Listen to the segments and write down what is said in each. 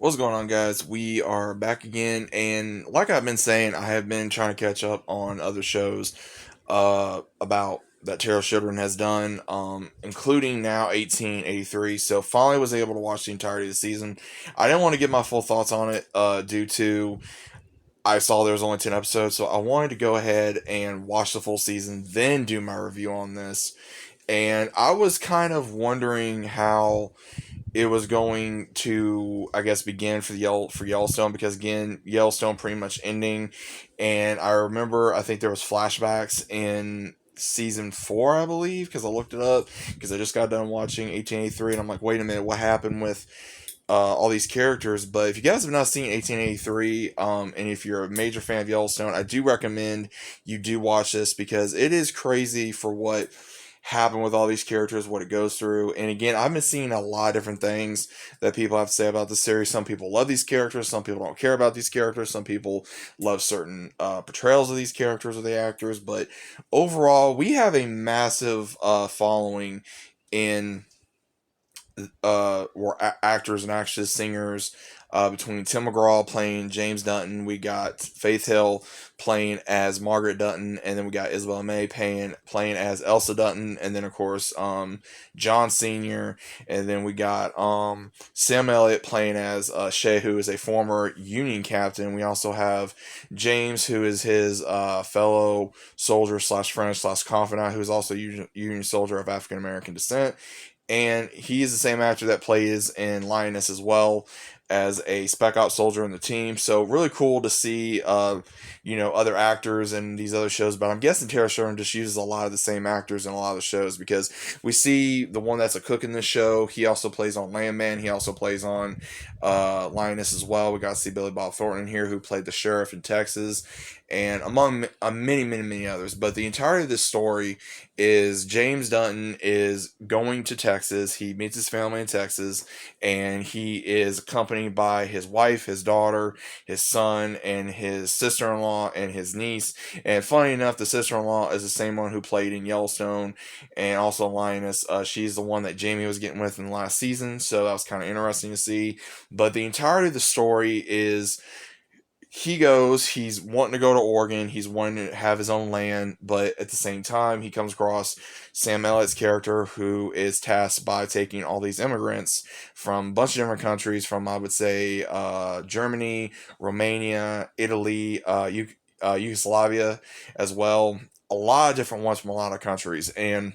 What's going on, guys? We are back again, and like I've been saying, I have been trying to catch up on other shows about that Tara Shildren has done, including now 1883. So finally was able to watch the entirety of the season. I didn't want to give my full thoughts on it due to I saw there was only 10 episodes, so I wanted to go ahead and watch the full season, then do my review on this. And I was kind of wondering how it was going to, I guess, begin for Yellowstone, because again, Yellowstone pretty much ending, and I remember I think there was flashbacks in season 4, I believe, because I looked it up because I just got done watching 1883, and I'm like, wait a minute, what happened with all these characters? But if you guys have not seen 1883, and if you're a major fan of Yellowstone, I do recommend you do watch this because it is crazy for what happened with all these characters, what it goes through. And again, I've been seeing a lot of different things that people have to say about the series. Some people love these characters, some people don't care about these characters, some people love certain portrayals of these characters or the actors. But overall, we have a massive following in were actors and actresses, singers. Between Tim McGraw playing James Dutton, we got Faith Hill playing as Margaret Dutton, and then we got Isabella May playing as Elsa Dutton, and then of course John Senior, and then we got Sam Elliott playing as Shay, who is a former Union captain. We also have James, who is his fellow soldier slash friend slash confidant, who is also a Union soldier of African American descent, and he is the same actor that plays in Lioness as well as a spec ops soldier in the team. So really cool to see, other actors in these other shows. But I'm guessing Tara Sheridan just uses a lot of the same actors in a lot of the shows, because we see the one that's a cook in this show. He also plays on Landman. He also plays on Lioness as well. We got to see Billy Bob Thornton in here, who played the sheriff in Texas, and among many, many, many others. But the entirety of this story is James Dutton is going to Texas. He meets his family in Texas, and he is accompanied by his wife, his daughter, his son, and his sister-in-law and his niece. And funny enough, the sister-in-law is the same one who played in Yellowstone and also Lioness. She's the one that Jamie was getting with in the last season, so that was kind of interesting to see. But the entirety of the story is he's wanting to go to Oregon, he's wanting to have his own land, but at the same time, he comes across Sam Elliott's character, who is tasked by taking all these immigrants from a bunch of different countries, from, I would say, Germany, Romania, Italy, Yugoslavia as well. A lot of different ones from a lot of countries, and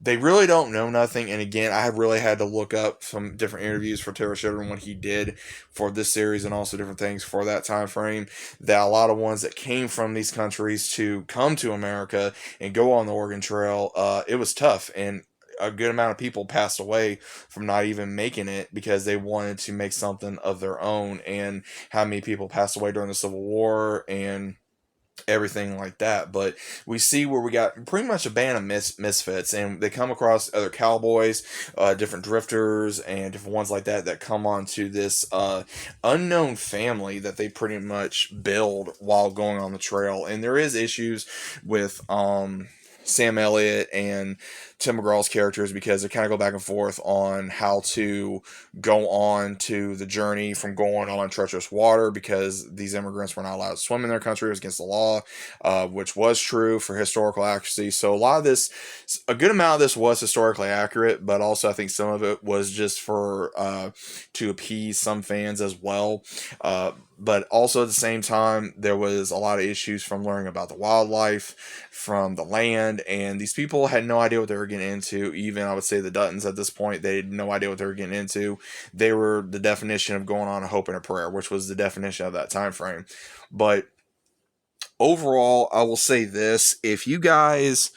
they really don't know nothing. And again, I have really had to look up some different interviews for Taylor Sheridan, what he did for this series, and also different things for that time frame. That a lot of ones that came from these countries to come to America and go on the Oregon Trail, it was tough, and a good amount of people passed away from not even making it because they wanted to make something of their own. And how many people passed away during the Civil War and everything like that. But we see where we got pretty much a band of misfits, and they come across other cowboys, different drifters, and different ones like that that come onto this unknown family that they pretty much build while going on the trail. And there is issues with Sam Elliott and Tim McGraw's characters, because they kind of go back and forth on how to go on to the journey from going on treacherous water, because these immigrants were not allowed to swim in their country. It was against the law, which was true for historical accuracy. So a good amount of this was historically accurate, but also I think some of it was just for to appease some fans as well. But also at the same time, there was a lot of issues from learning about the wildlife, from the land, and these people had no idea what they were getting into. Even, I would say, the Duttons at this point, they had no idea what they were getting into. They were the definition of going on a hope and a prayer, which was the definition of that time frame. But overall, I will say this: if you guys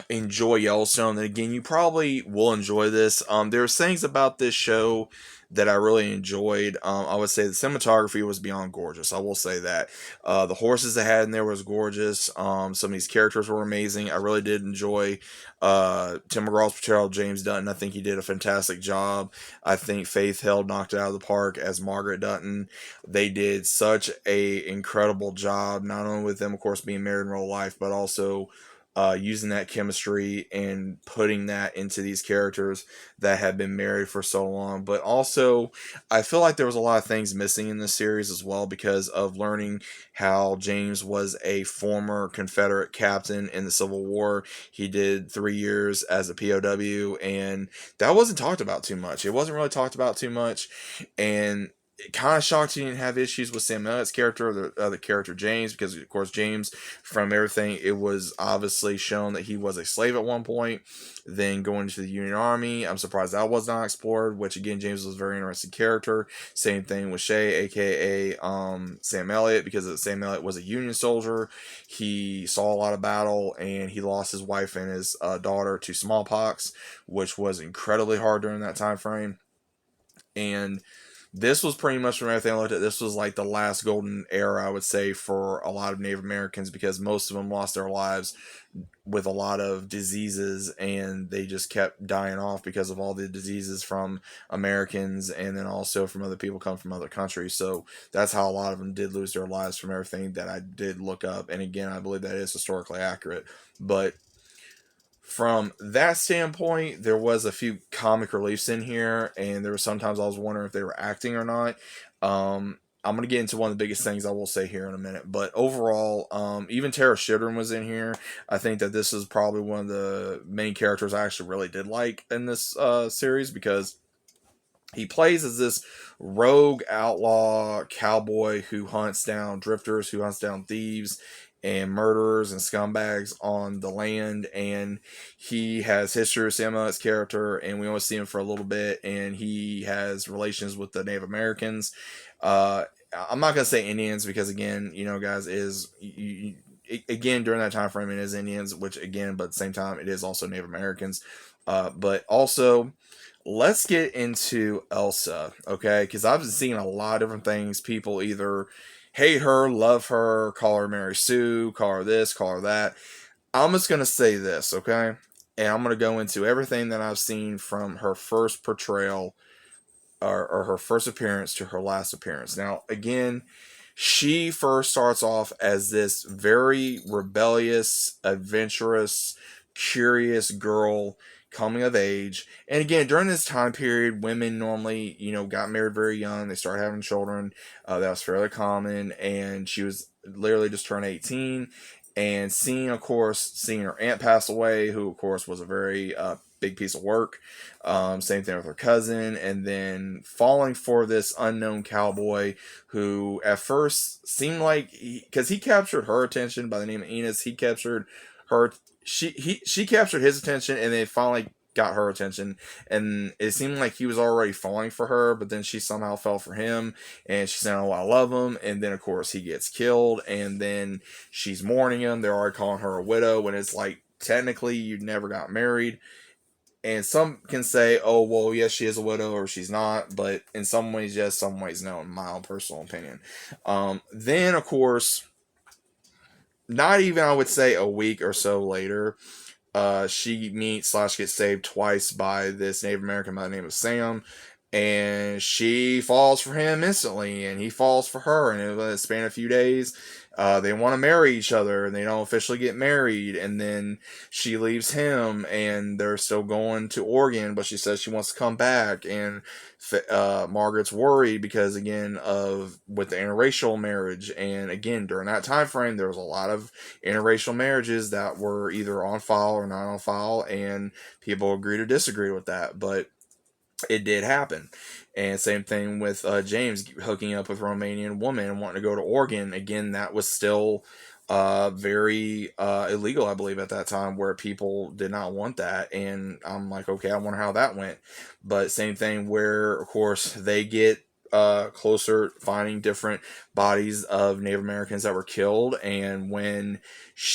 enjoy Yellowstone, then again, you probably will enjoy this. There's things about this show that I really enjoyed. I would say the cinematography was beyond gorgeous. I will say that. The horses they had in there was gorgeous. Some of these characters were amazing. I really did enjoy Tim McGraw's portrayal of James Dutton. I think he did a fantastic job. I think Faith Hill knocked it out of the park as Margaret Dutton. They did such a incredible job, not only with them, of course, being married in real life, but also using that chemistry and putting that into these characters that have been married for so long. But also, I feel like there was a lot of things missing in this series as well because of learning how James was a former Confederate captain in the Civil War. He did 3 years as a POW, and that wasn't talked about too much. It wasn't really talked about too much, and it kind of shocked he didn't have issues with Sam Elliott's character, or the character James, because of course James, from everything, it was obviously shown that he was a slave at one point, then going to the Union Army. I'm surprised that was not explored, which again, James was a very interesting character. Same thing with Shay, aka Sam Elliott, because Sam Elliott was a Union soldier. He saw a lot of battle, and he lost his wife and his daughter to smallpox, which was incredibly hard during that time frame. And this was pretty much, from everything I looked at, this was like the last golden era, I would say, for a lot of Native Americans, because most of them lost their lives with a lot of diseases, and they just kept dying off because of all the diseases from Americans, and then also from other people come from other countries. So that's how a lot of them did lose their lives, from everything that I did look up. And again, I believe that is historically accurate. But from that standpoint, there was a few comic reliefs in here, and there were sometimes I was wondering if they were acting or not. I'm gonna get into one of the biggest things I will say here in a minute, but overall, even Tara Shidron was in here. I think that this is probably one of the main characters I actually really did like in this series, because he plays as this rogue outlaw cowboy who hunts down drifters, who hunts down thieves and murderers and scumbags on the land. And he has history with Sam Elliott's character, and we only see him for a little bit, and he has relations with the Native Americans. I'm not gonna say Indians, because again, guys, again, during that time frame, it is Indians, which again, but at the same time, it is also Native Americans. But also, let's get into Elsa, okay? Because I've seen a lot of different things. People either hate her, love her, call her Mary Sue, call her this, call her that. I'm just gonna say this, okay? And I'm gonna go into everything that I've seen from her first portrayal, or her first appearance, to her last appearance. Now, again, she first starts off as this very rebellious, adventurous, curious girl coming of age. And again, during this time period, women normally, got married very young. They started having children. That was fairly common. And she was literally just turned 18. And seeing her aunt pass away, who, of course, was a very big piece of work. Same thing with her cousin. And then falling for this unknown cowboy who at first seemed like, because he captured her attention by the name of Enos, he captured her, she captured his attention, and then finally got her attention, and it seemed like he was already falling for her, but then she somehow fell for him, and she said, "Oh, I love him," and then of course he gets killed, and then she's mourning him. They're already calling her a widow, when it's like, technically you never got married. And some can say, "Oh, well, yes, she is a widow," or she's not. But in some ways, yes, some ways, no, in my own personal opinion. Then, of course, not even, I would say, a week or so later, she meets slash gets saved twice by this Native American by the name of Sam. And she falls for him instantly, and he falls for her. And in a span of a few days, they want to marry each other, and they don't officially get married. And then she leaves him, and they're still going to Oregon, but she says she wants to come back. And Margaret's worried because, again, of with the interracial marriage. And again, during that time frame, there was a lot of interracial marriages that were either on file or not on file, and people agree to disagree with that. But it did happen. And same thing with James hooking up with a Romanian woman and wanting to go to Oregon. Again, that was still very illegal, I believe, at that time, where people did not want that. And I'm like, okay, I wonder how that went. But same thing where, of course, they get closer, finding different bodies of Native Americans that were killed. And when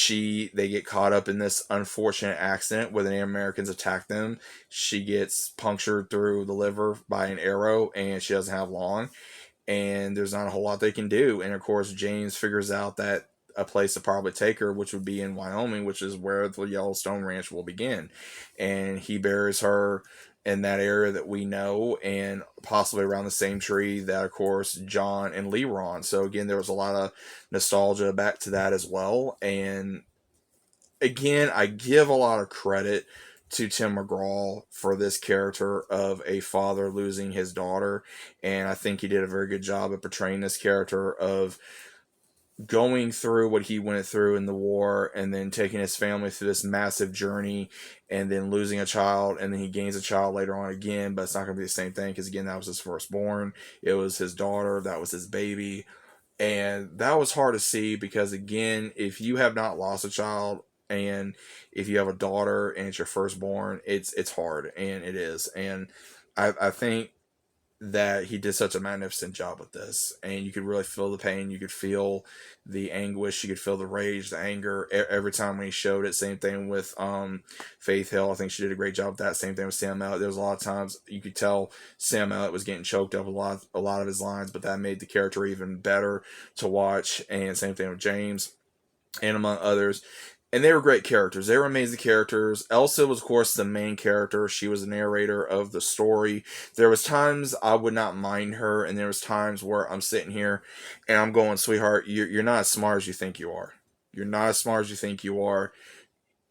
they get caught up in this unfortunate accident where the Native Americans attack them, she gets punctured through the liver by an arrow, and she doesn't have long, and there's not a whole lot they can do. And of course, James figures out that a place to probably take her, which would be in Wyoming, which is where the Yellowstone Ranch will begin. And he buries her in that area that we know, and possibly around the same tree that, of course, John and Lee were on. So again, there was a lot of nostalgia back to that as well. And again, I give a lot of credit to Tim McGraw for this character of a father losing his daughter, and I think he did a very good job of portraying this character of going through what he went through in the war and then taking his family through this massive journey and then losing a child, and then he gains a child later on again, but it's not going to be the same thing because again, that was his firstborn. It was his daughter, that was his baby, and that was hard to see because again, if you have not lost a child and if you have a daughter and it's your firstborn, it's hard, and it is. And I think that he did such a magnificent job with this, and you could really feel the pain, you could feel the anguish, you could feel the rage, the anger every time when he showed it. Same thing with Faith Hill. I think she did a great job with that. Same thing with Sam Elliott. There was a lot of times you could tell Sam Elliott was getting choked up a lot of his lines, but that made the character even better to watch. And same thing with James, and among others. And they were great characters. They were amazing characters. Elsa was, of course, the main character. She was the narrator of the story. There was times I would not mind her, and there was times where I'm sitting here and I'm going, sweetheart, you're not as smart as you think you are. You're not as smart as you think you are.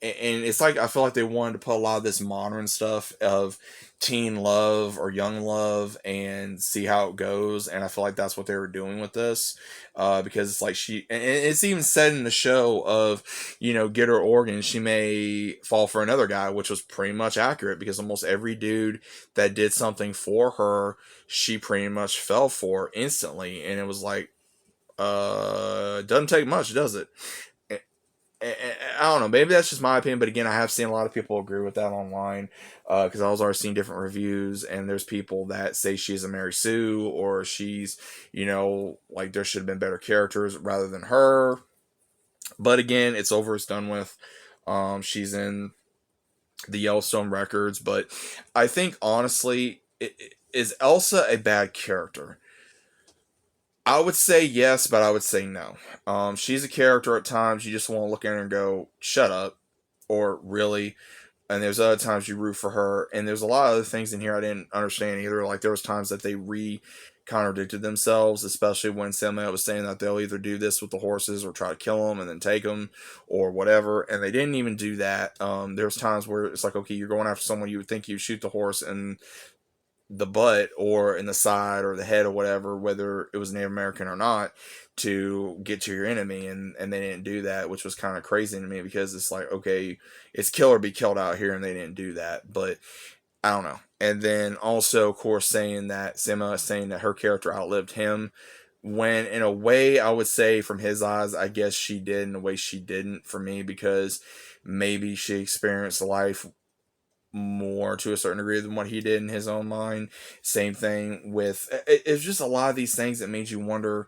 And it's like I feel like they wanted to put a lot of this modern stuff of teen love or young love and see how it goes, and I feel like that's what they were doing with this, because it's like and it's even said in the show of, get her organs, she may fall for another guy, which was pretty much accurate because almost every dude that did something for her, she pretty much fell for instantly, and it was like, it doesn't take much, does it? I don't know. Maybe that's just my opinion, but again, I have seen a lot of people agree with that online, because I was already seeing different reviews, and there's people that say she's a Mary Sue, or she's, like there should have been better characters rather than her. But again, it's over, it's done with. She's in the Yellowstone records, but I think honestly, is Elsa a bad character? I would say yes, but I would say no. She's a character at times you just want to look at her and go, shut up, or really. And there's other times you root for her. And there's a lot of other things in here I didn't understand either. Like there was times that they contradicted themselves, especially when Samuel was saying that they'll either do this with the horses or try to kill them and then take them or whatever. And they didn't even do that. There's times where it's like, okay, you're going after someone, you would think you shoot the horse and the butt or in the side or the head or whatever, whether it was Native American or not, to get to your enemy, and they didn't do that, which was kind of crazy to me because it's like, okay, it's kill or be killed out here, and they didn't do that. But I don't know. And then also, of course, saying that Sima is saying that her character outlived him, when in a way I would say from his eyes, I guess she did, in a way she didn't for me, because maybe she experienced life more to a certain degree than what he did in his own mind. Same thing with it's just a lot of these things that made you wonder,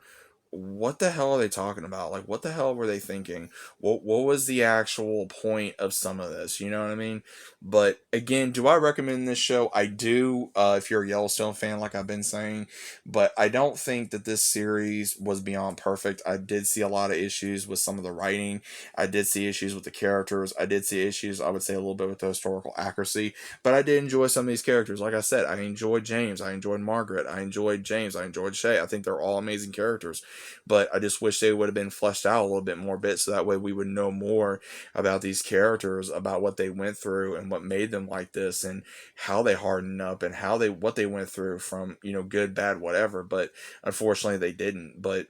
what the hell are they talking about? Like, what the hell were they thinking? What was the actual point of some of this? You know what I mean? But again, do I recommend this show? I do, if you're a Yellowstone fan, like I've been saying. But I don't think that this series was beyond perfect. I did see a lot of issues with some of the writing. I did see issues with the characters. I did see issues, I would say, a little bit with the historical accuracy. But I did enjoy some of these characters. Like I said, I enjoyed James. I enjoyed Margaret. I enjoyed James. I enjoyed Shay. I think they're all amazing characters. But I just wish they would have been fleshed out a little bit more so that way we would know more about these characters, about what they went through and what made them like this, and how they hardened up, and what they went through from, good, bad, whatever. But unfortunately they didn't. But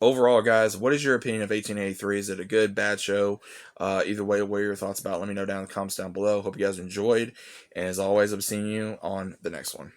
overall, guys, what is your opinion of 1883? Is it a good, bad show? Either way, what are your thoughts about it? Let me know down in the comments down below. Hope you guys enjoyed, and as always, I'll be seeing you on the next one.